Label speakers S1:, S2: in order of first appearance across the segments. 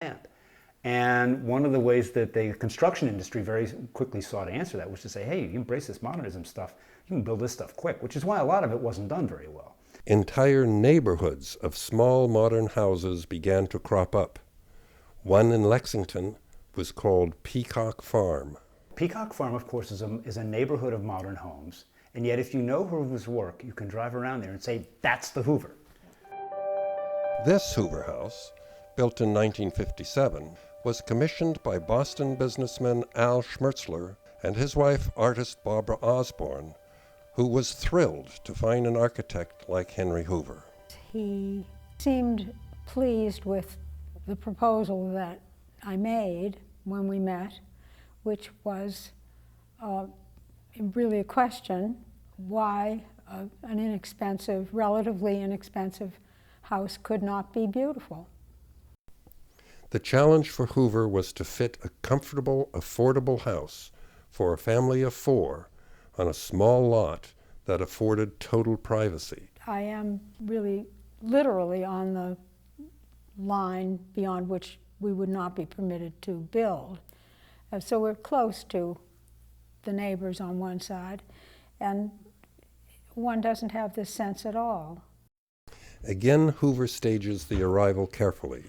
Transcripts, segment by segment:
S1: land. And one of the ways that the construction industry very quickly saw to answer that was to say, hey, you embrace this modernism stuff, you can build this stuff quick, which is why a lot of it wasn't done very well.
S2: Entire neighborhoods of small modern houses began to crop up. One in Lexington was called Peacock Farm.
S1: Peacock Farm, of course, is a neighborhood of modern homes. And yet, if you know Hoover's work, you can drive around there and say, that's the Hoover.
S2: This Hoover house, built in 1957, was commissioned by Boston businessman Al Schmertzler and his wife, artist Barbara Osborne, who was thrilled to find an architect like Henry Hoover.
S3: He seemed pleased with the proposal that I made when we met, which was really a question why an inexpensive, relatively inexpensive house could not be beautiful.
S2: The challenge for Hoover was to fit a comfortable, affordable house for a family of 4 on a small lot that afforded total privacy.
S3: I am really literally on the line beyond which we would not be permitted to build. So we're close to the neighbors on one side, and one doesn't have this sense at all.
S2: Again, Hoover stages the arrival carefully.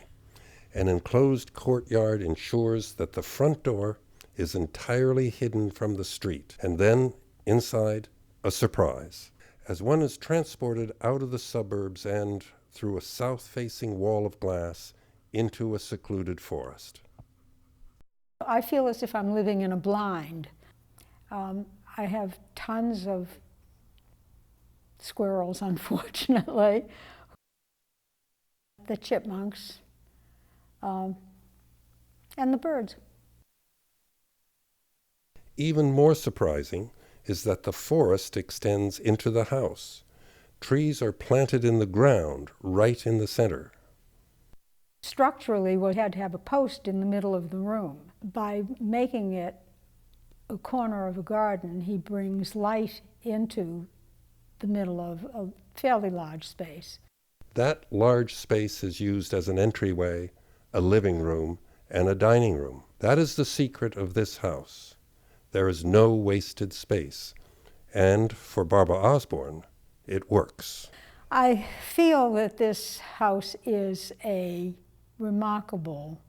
S2: An enclosed courtyard ensures that the front door is entirely hidden from the street, and then, inside, a surprise. As one is transported out of the suburbs and, through a south-facing wall of glass, into a secluded forest.
S3: I feel as if I'm living in a blind. I have tons of squirrels, unfortunately, the chipmunks, and the birds.
S2: Even more surprising is that the forest extends into the house. Trees are planted in the ground, right in the center.
S3: Structurally, we had to have a post in the middle of the room. By making it a corner of a garden, he brings light into the middle of a fairly large space.
S2: That large space is used as an entryway, a living room, and a dining room. That is the secret of this house. There is no wasted space. And for Barbara Osborne, it works.
S3: I feel that this house is a remarkable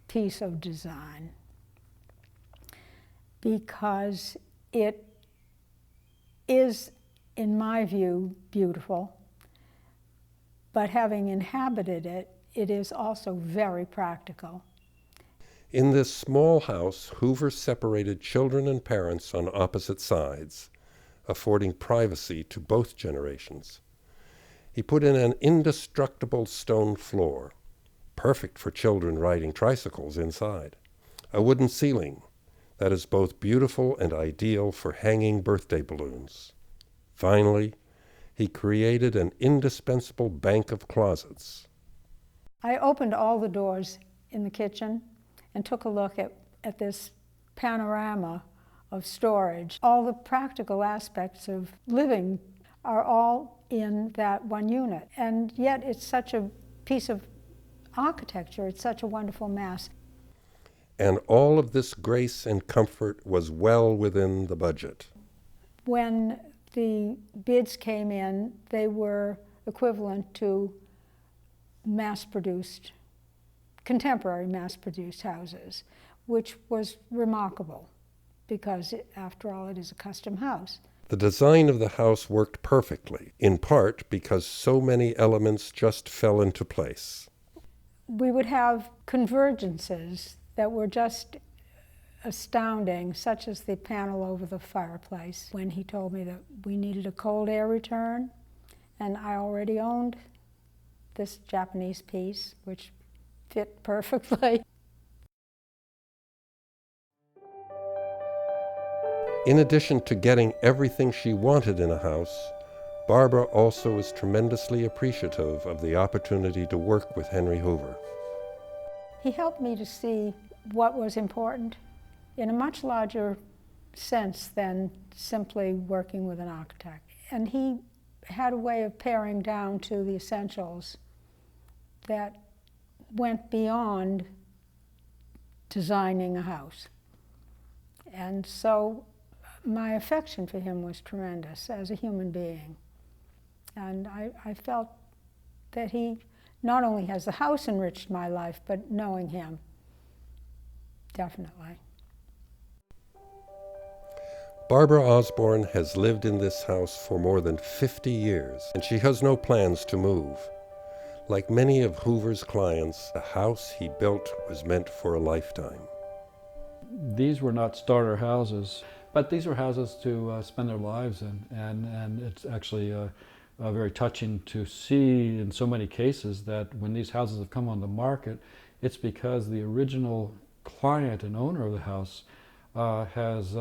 S3: piece of design because it is, in my view, beautiful, but having inhabited it, it is also very practical.
S2: In this small house, Hoover separated children and parents on opposite sides, affording privacy to both generations. He put in an indestructible stone floor, perfect for children riding tricycles inside, a wooden ceiling that is both beautiful and ideal for hanging birthday balloons. Finally, he created an indispensable bank of closets.
S3: I opened all the doors in the kitchen and took a look at this panorama of storage. All the practical aspects of living are all in that one unit. And yet it's such a piece of architecture, it's such a wonderful mass.
S2: And all of this grace and comfort was well within the budget.
S3: When the bids came in, they were equivalent to mass-produced, contemporary mass-produced houses, which was remarkable because, after all, it is a custom house.
S2: The design of the house worked perfectly, in part because so many elements just fell into place.
S3: We would have convergences that were just astounding, such as the panel over the fireplace. When he told me that we needed a cold air return, and I already owned this Japanese piece, which fit perfectly.
S2: In addition to getting everything she wanted in a house, Barbara also is tremendously appreciative of the opportunity to work with Henry Hoover.
S3: He helped me to see what was important in a much larger sense than simply working with an architect. And he had a way of paring down to the essentials that went beyond designing a house. And so my affection for him was tremendous as a human being. And I felt that he not only has the house enriched my life, but knowing him, definitely.
S2: Barbara Osborne has lived in this house for more than 50 years, and she has no plans to move. Like many of Hoover's clients, the house he built was meant for a lifetime.
S4: These were not starter houses, but these were houses to spend their lives in, and it's actually very touching to see in so many cases that when these houses have come on the market, it's because the original client and owner of the house has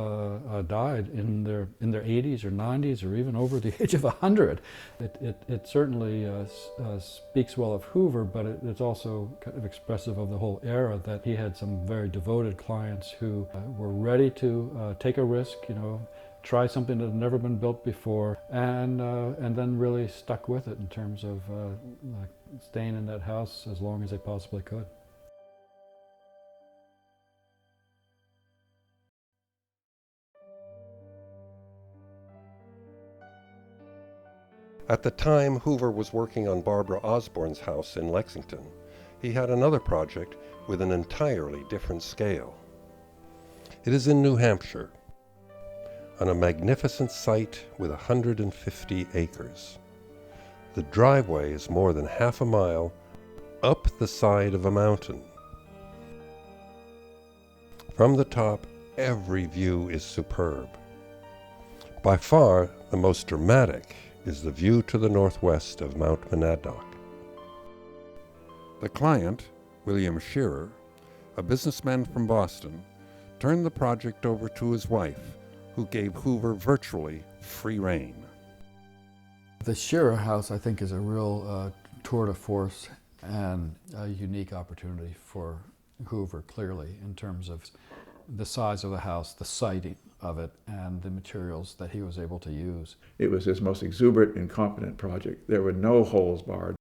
S4: died in their 80s or 90s or even over the age of 100. It certainly speaks well of Hoover, but it's also kind of expressive of the whole era, that he had some very devoted clients who were ready to take a risk, try something that had never been built before, and then really stuck with it in terms of staying in that house as long as they possibly could.
S2: At the time Hoover was working on Barbara Osborne's house in Lexington, he had another project with an entirely different scale. It is in New Hampshire, on a magnificent site with 150 acres. The driveway is more than half a mile up the side of a mountain. From the top, every view is superb. By far, the most dramatic is the view to the northwest of Mount Monadnock.
S5: The client, William Shearer, a businessman from Boston, turned the project over to his wife, who gave Hoover virtually free rein.
S4: The Shearer house, I think, is a real tour de force and a unique opportunity for Hoover, clearly, in terms of the size of the house, the siting of it, and the materials that he was able to use.
S6: It was his most exuberant and competent project. There were no holes barred.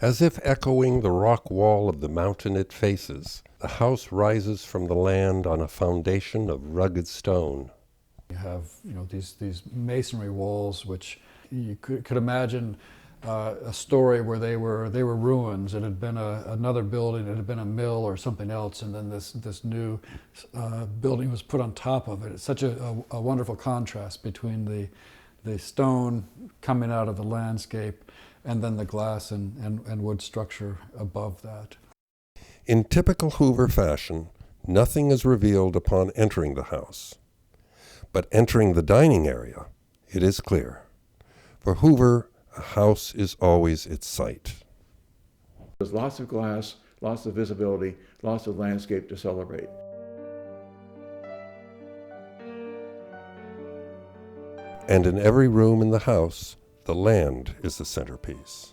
S2: As if echoing the rock wall of the mountain it faces, the house rises from the land on a foundation of rugged stone.
S4: You have, these masonry walls, which you could imagine a story where they were ruins. It had been another building, it had been a mill or something else, and then this new building was put on top of it. It's such a wonderful contrast between the stone coming out of the landscape and then the glass and wood structure above that.
S2: In typical Hoover fashion, nothing is revealed upon entering the house. But entering the dining area, it is clear. For Hoover, a house is always its site.
S6: There's lots of glass, lots of visibility, lots of landscape to celebrate.
S2: And in every room in the house, the land is the centerpiece.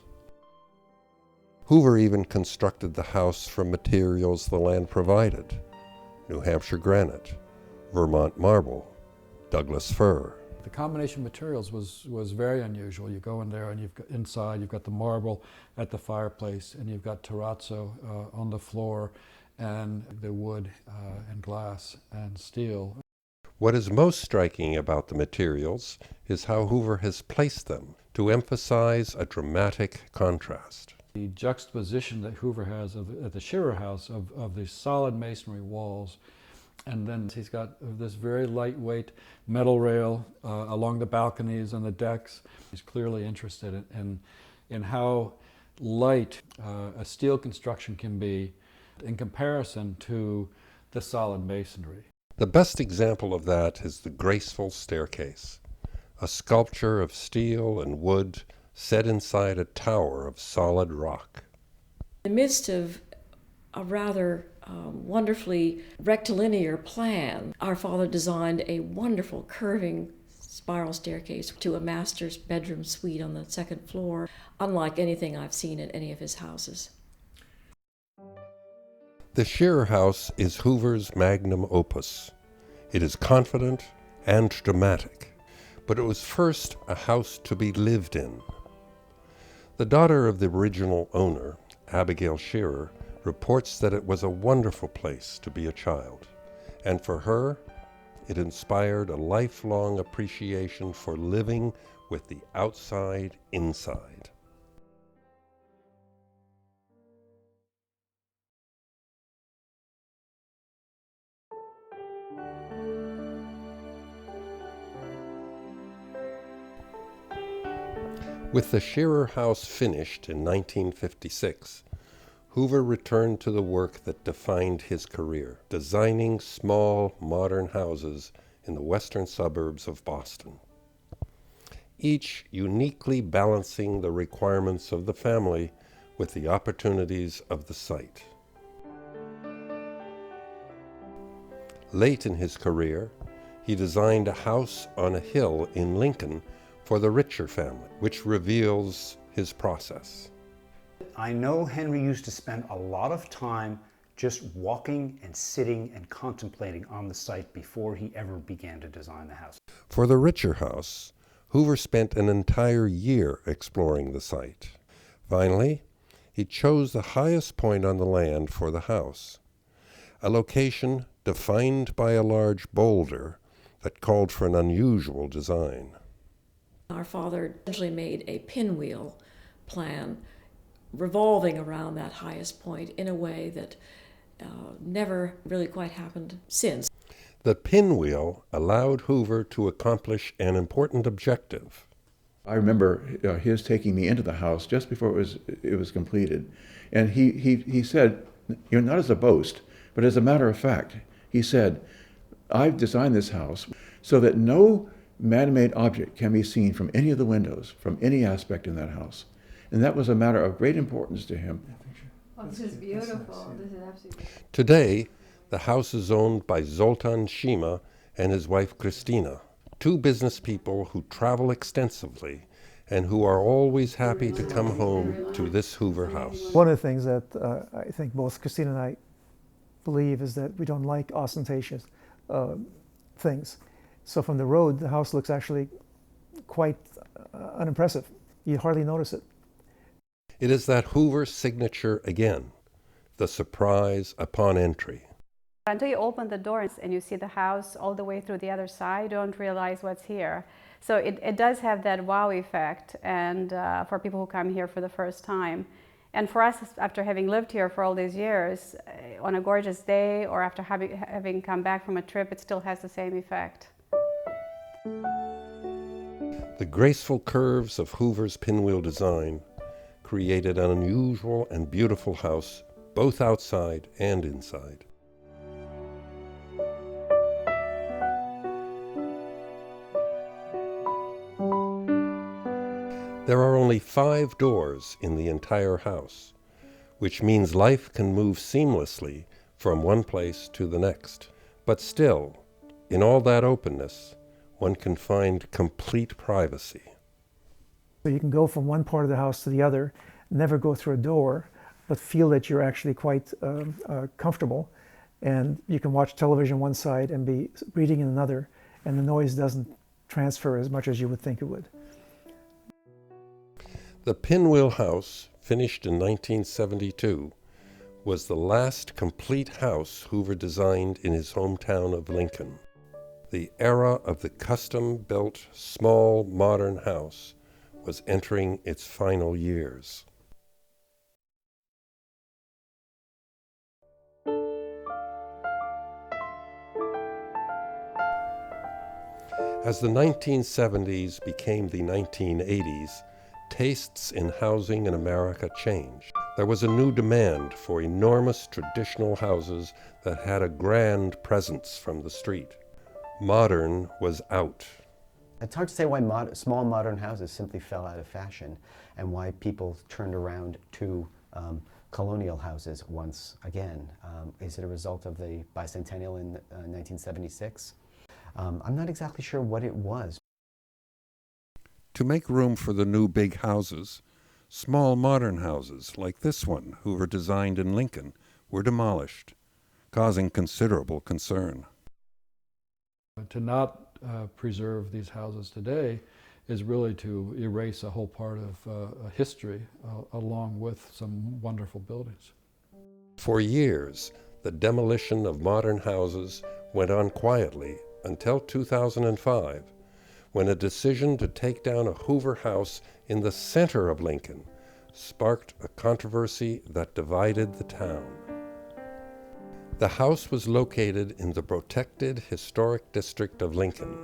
S2: Hoover even constructed the house from materials the land provided: New Hampshire granite, Vermont marble, Douglas fir.
S4: The combination of materials was very unusual. You go in there and you've got the marble at the fireplace, and you've got terrazzo on the floor, and the wood and glass and steel.
S2: What is most striking about the materials is how Hoover has placed them to emphasize a dramatic contrast.
S4: The juxtaposition that Hoover has at the Shearer house of these solid masonry walls, and then he's got this very lightweight metal rail along the balconies and the decks. He's clearly interested in how light a steel construction can be in comparison to the solid masonry.
S2: The best example of that is the graceful staircase, a sculpture of steel and wood set inside a tower of solid rock.
S7: In the midst of a rather wonderfully rectilinear plan, our father designed a wonderful curving spiral staircase to a master's bedroom suite on the second floor, unlike anything I've seen at any of his houses.
S2: The Shearer house is Hoover's magnum opus. It is confident and dramatic, but it was first a house to be lived in. The daughter of the original owner, Abigail Shearer, reports that it was a wonderful place to be a child, and for her, it inspired a lifelong appreciation for living with the outside inside. With the Shearer House finished in 1956, Hoover returned to the work that defined his career, designing small, modern houses in the western suburbs of Boston, each uniquely balancing the requirements of the family with the opportunities of the site. Late in his career, he designed a house on a hill in Lincoln for the Richer family, which reveals his process.
S1: I know Henry used to spend a lot of time just walking and sitting and contemplating on the site before he ever began to design the house.
S2: For the Richer house, Hoover spent an entire year exploring the site. Finally, he chose the highest point on the land for the house, a location defined by a large boulder that called for an unusual design.
S7: Our father essentially made a pinwheel plan revolving around that highest point in a way that never really quite happened since.
S2: The pinwheel allowed Hoover to accomplish an important objective.
S6: I remember his taking me into the house just before it was completed, and he said, not as a boast, but as a matter of fact, he said, "I've designed this house so that no man-made object can be seen from any of the windows, from any aspect in that house." And that was a matter of great importance to him.
S3: Oh, this is beautiful. This is absolutely beautiful.
S2: Today, the house is owned by Zoltan Shima and his wife Christina, two business people who travel extensively and who are always happy to come home to this Hoover house.
S8: One of the things that I think both Christina and I believe is that we don't like ostentatious things. So from the road, the house looks actually quite unimpressive. You hardly notice it.
S2: It is that Hoover signature again, the surprise upon entry.
S9: Until you open the doors and you see the house all the way through the other side, you don't realize what's here. So it does have that wow effect, and for people who come here for the first time. And for us, after having lived here for all these years, on a gorgeous day or after having come back from a trip, it still has the same effect.
S2: The graceful curves of Hoover's pinwheel design created an unusual and beautiful house, both outside and inside. There are only 5 doors in the entire house, which means life can move seamlessly from one place to the next. But still, in all that openness, one can find complete privacy.
S8: So you can go from one part of the house to the other, never go through a door, but feel that you're actually quite comfortable. And you can watch television one side and be reading in another, and the noise doesn't transfer as much as you would think it would.
S2: The Pinwheel House, finished in 1972, was the last complete house Hoover designed in his hometown of Lincoln. The era of the custom-built, small, modern house was entering its final years. As the 1970s became the 1980s, tastes in housing in America changed. There was a new demand for enormous traditional houses that had a grand presence from the street. Modern was out.
S10: It's hard to say why small modern houses simply fell out of fashion and why people turned around to colonial houses once again. Is it a result of the bicentennial in 1976? I'm not exactly sure what it was.
S5: To make room for the new big houses, small modern houses like this one Hoover designed in Lincoln were demolished, causing considerable concern.
S4: To not preserve these houses today is really to erase a whole part of history along with some wonderful buildings.
S2: For years, the demolition of modern houses went on quietly until 2005, when a decision to take down a Hoover house in the center of Lincoln sparked a controversy that divided the town. The house was located in the protected historic district of Lincoln,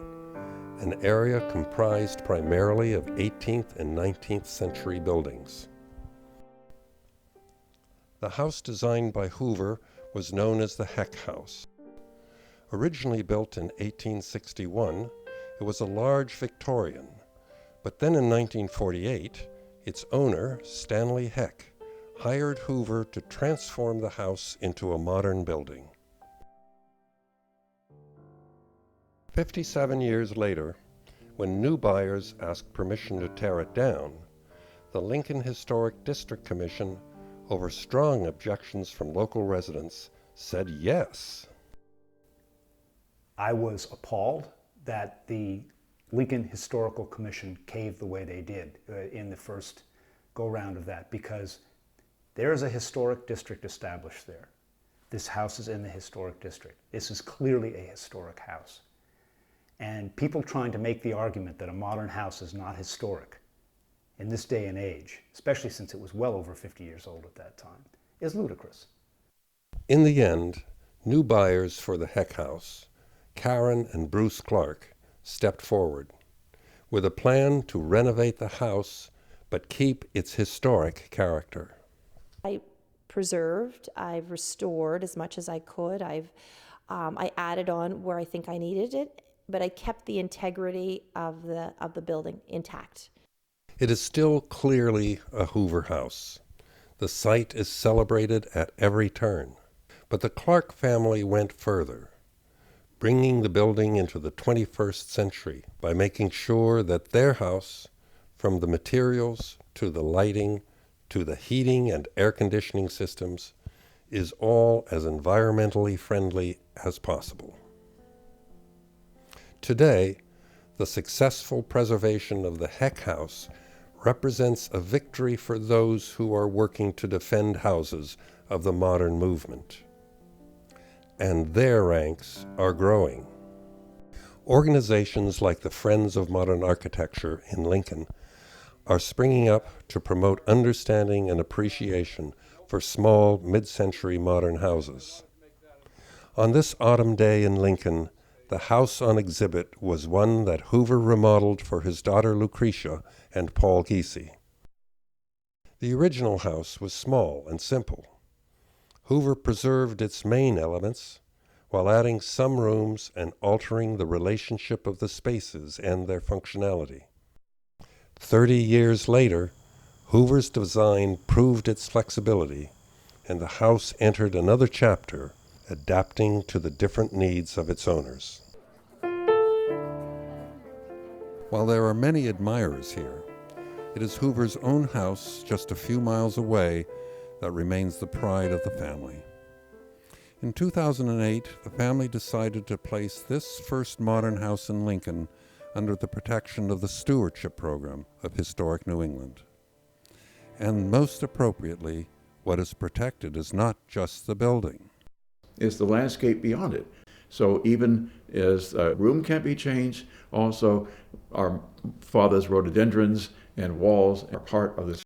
S2: an area comprised primarily of 18th and 19th century buildings. The house designed by Hoover was known as the Heck House. Originally built in 1861, it was a large Victorian, but then in 1948, its owner, Stanley Heck, hired Hoover to transform the house into a modern building. 57 years later, when new buyers asked permission to tear it down, the Lincoln Historic District Commission, over strong objections from local residents, said yes.
S1: I was appalled that the Lincoln Historical Commission caved the way they did in the first go-round of that, because there's a historic district established there. This house is in the historic district. This is clearly a historic house. And people trying to make the argument that a modern house is not historic in this day and age, especially since it was well over 50 years old at that time, is ludicrous.
S2: In the end, new buyers for the Heck House, Karen and Bruce Clark, stepped forward with a plan to renovate the house but keep its historic character.
S11: I preserved, I've restored as much as I could. I added on where I think I needed it, but I kept the integrity of the building intact.
S2: It is still clearly a Hoover house. The site is celebrated at every turn. But the Clark family went further, bringing the building into the 21st century by making sure that their house, from the materials to the lighting to the heating and air conditioning systems, is all as environmentally friendly as possible. Today, the successful preservation of the Heck House represents a victory for those who are working to defend houses of the modern movement. And their ranks are growing. Organizations like the Friends of Modern Architecture in Lincoln are springing up to promote understanding and appreciation for small, mid-century modern houses. On this autumn day in Lincoln, the house on exhibit was one that Hoover remodeled for his daughter Lucretia and Paul Giese. The original house was small and simple. Hoover preserved its main elements while adding some rooms and altering the relationship of the spaces and their functionality. 30 years later, Hoover's design proved its flexibility, and the house entered another chapter, adapting to the different needs of its owners.
S5: While there are many admirers here, it is Hoover's own house just a few miles away that remains the pride of the family. In 2008, the family decided to place this first modern house in Lincoln under the protection of the Stewardship Program of Historic New England. And most appropriately, what is protected is not just the building.
S6: It's the landscape beyond it. So even as room can't be changed, also our father's rhododendrons and walls are part of this